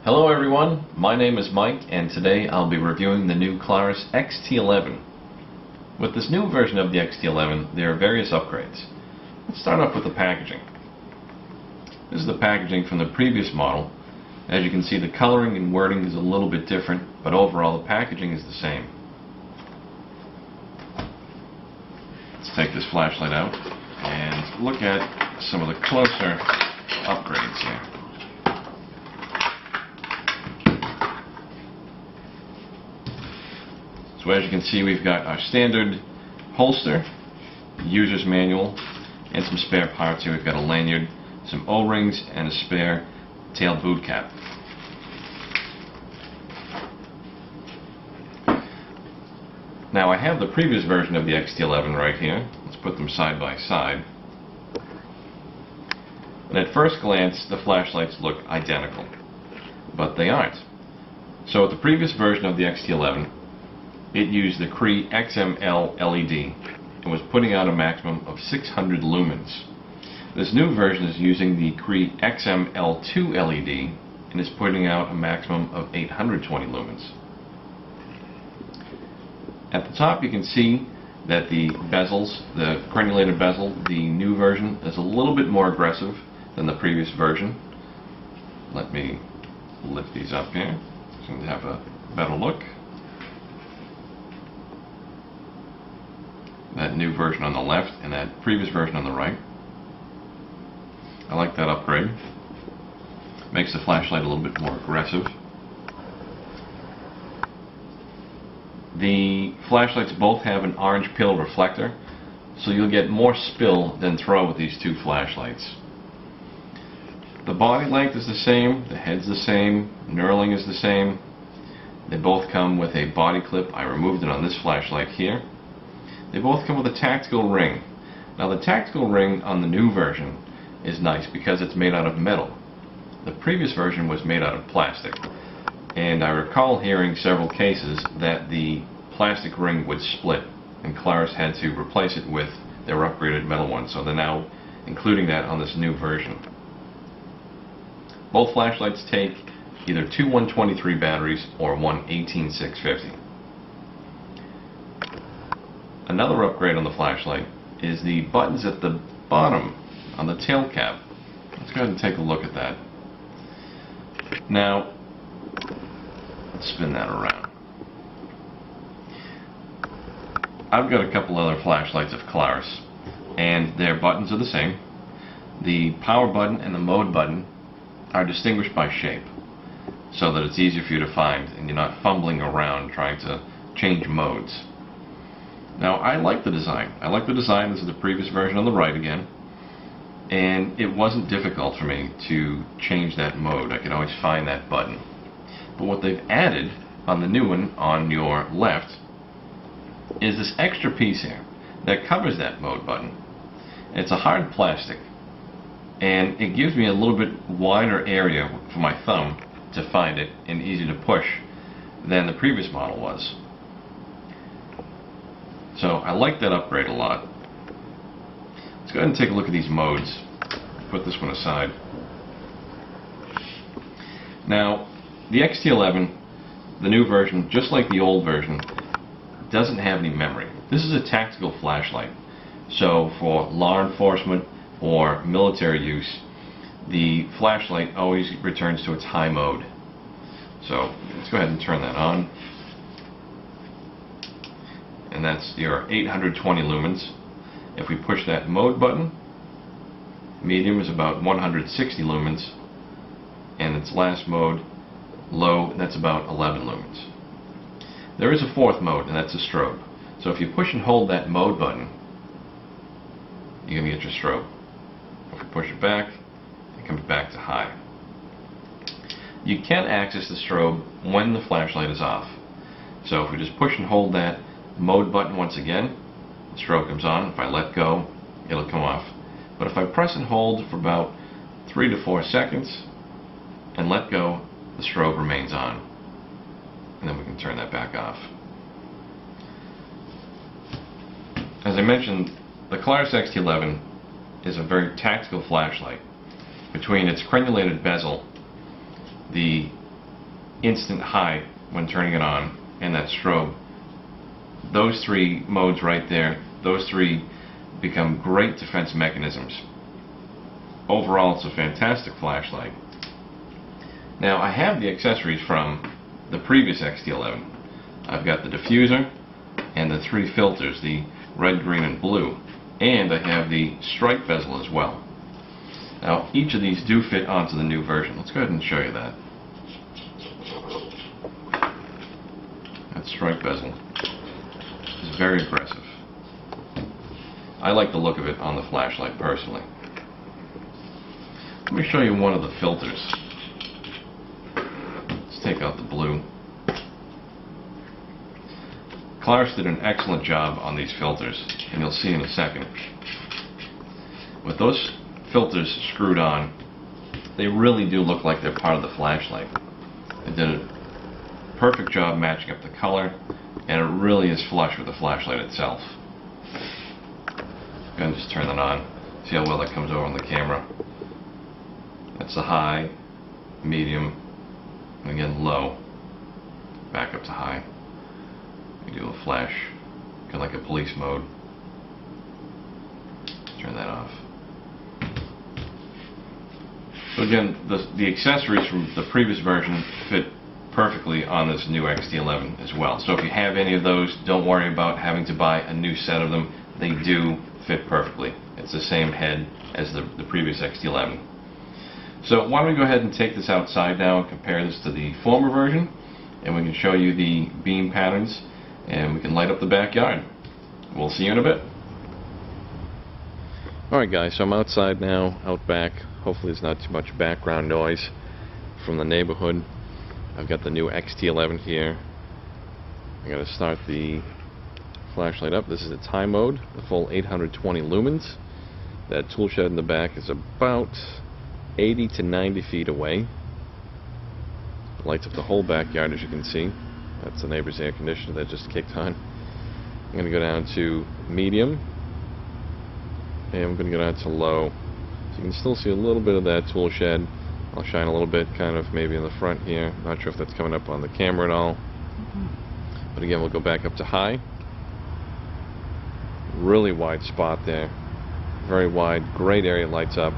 Hello everyone, my name is Mike and today I'll be reviewing the new Klarus XT11. With this new version of the XT11 there are various upgrades. Let's start off with the packaging. This is the packaging from the previous model. As you can see, the coloring and wording is a little bit different, but overall the packaging is the same. Let's take this flashlight out and look at some of the closer upgrades here. So as you can see, we've got our standard holster, user's manual, and some spare parts here. We've got a lanyard, some O-rings, and a spare tail boot cap. Now I have the previous version of the XT11 right here. Let's put them side by side. And at first glance, the flashlights look identical, but they aren't. So with the previous version of the XT11, it used the Cree XM-L LED and was putting out a maximum of 600 lumens. This new version is using the Cree XM-L2 LED and is putting out a maximum of 820 lumens. At the top you can see that the bezels, the crenulated bezel, the new version is a little bit more aggressive than the previous version. Let me lift these up here so they have a better look. That new version on the left and that previous version on the right. I like that upgrade. Makes the flashlight a little bit more aggressive. The flashlights both have an orange pill reflector, so you'll get more spill than throw with these two flashlights. The body length is the same, the head's the same, knurling is the same. They both come with a body clip. I removed it on this flashlight here. They both come with a tactical ring. Now the tactical ring on the new version is nice because it's made out of metal. The previous version was made out of plastic. And I recall hearing several cases that the plastic ring would split and Klarus had to replace it with their upgraded metal one. So they're now including that on this new version. Both flashlights take either two 123 batteries or one 18650. Another upgrade on the flashlight is the buttons at the bottom on the tail cap. Let's go ahead and take a look at that. Now, let's spin that around. I've got a couple other flashlights of Klarus, and their buttons are the same. The power button and the mode button are distinguished by shape, so that it's easier for you to find and you're not fumbling around trying to change modes. Now I like the design. I like the design. This is the previous version on the right again. And it wasn't difficult for me to change that mode. I could always find that button. But what they've added on the new one on your left is this extra piece here that covers that mode button. It's a hard plastic and it gives me a little bit wider area for my thumb to find it and easy to push than the previous model was. So I like that upgrade a lot. Let's go ahead and take a look at these modes. Put this one aside. Now, the XT11, the new version, just like the old version, doesn't have any memory. This is a tactical flashlight. So for law enforcement or military use, the flashlight always returns to its high mode. So let's go ahead and turn that on. And that's your 820 lumens. If we push that mode button, medium is about 160 lumens, and its last mode, low, that's about 11 lumens. There is a fourth mode, and that's a strobe. So if you push and hold that mode button, you're going to get your strobe. If we push it back, it comes back to high. You can access the strobe when the flashlight is off. So if we just push and hold that mode button once again, the strobe comes on. If I let go, it'll come off. But if I press and hold for about 3 to 4 seconds and let go, the strobe remains on. And then we can turn that back off. As I mentioned, the Klarus XT11 is a very tactical flashlight. Between its crenulated bezel, the instant high when turning it on, and that strobe. Those three modes right there, those three become great defense mechanisms. Overall, it's a fantastic flashlight. Now, I have the accessories from the previous XT11. I've got the diffuser and the three filters, the red, green, and blue. And I have the stripe bezel as well. Now, each of these do fit onto the new version. Let's go ahead and show you that. That stripe bezel is very aggressive. I like the look of it on the flashlight personally. Let me show you one of the filters. Let's take out the blue. Klarus did an excellent job on these filters, and you'll see in a second. With those filters screwed on, they really do look like they're part of the flashlight. They did a perfect job matching up the color, and it really is flush with the flashlight itself. I'm going to just turn that on, see how well that comes over on the camera. That's the high, medium, and again low, back up to high. We do a flash, kind of like a police mode. Turn that off. So again, the accessories from the previous version fit perfectly on this new XT11 as well. So if you have any of those, don't worry about having to buy a new set of them. They do fit perfectly. It's the same head as the previous XT11. So why don't we go ahead and take this outside now and compare this to the former version, and we can show you the beam patterns, and we can light up the backyard. We'll see you in a bit. Alright guys, so I'm outside now, out back. Hopefully there's not too much background noise from the neighborhood. I've got the new XT11 here. I'm going to start the flashlight up. This is its high mode, the full 820 lumens. That tool shed in the back is about 80 to 90 feet away. Lights up the whole backyard, as you can see. That's the neighbor's air conditioner that just kicked on. I'm going to go down to medium, and I'm going to go down to low. So you can still see a little bit of that tool shed. I'll shine a little bit kind of maybe in the front here. Not sure if that's coming up on the camera at all. But again, we'll go back up to high. Really wide spot there. Very wide, great area, lights up.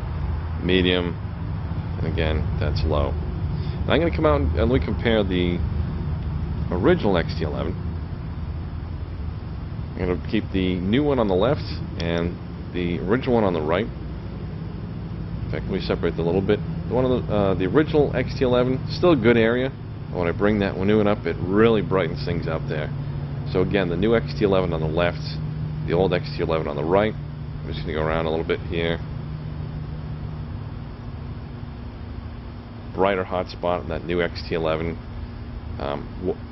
Medium, and again, that's low. Now I'm going to come out and let me compare the original XT11. I'm going to keep the new one on the left and the original one on the right. In fact, let me separate them a little bit. The original XT11, still a good area. When I bring that new one up, it really brightens things up there. So again, the new XT11 on the left, the old XT11 on the right. I'm just going to go around a little bit here. Brighter hot spot in that new XT11.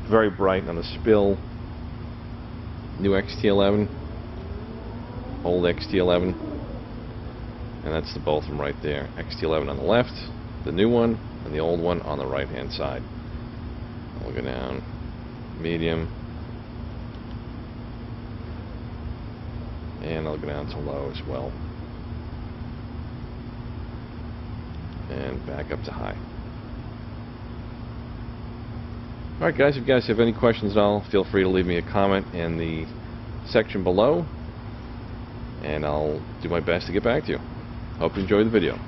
Very bright on the spill. New XT11, old XT11, and that's the both of them right there. XT11 on the left, the new one, and the old one on the right hand side. I'll go down medium, and I'll go down to low as well, and back up to high. Alright guys, if you guys have any questions at all, feel free to leave me a comment in the section below, and I'll do my best to get back to you. Hope you enjoyed the video.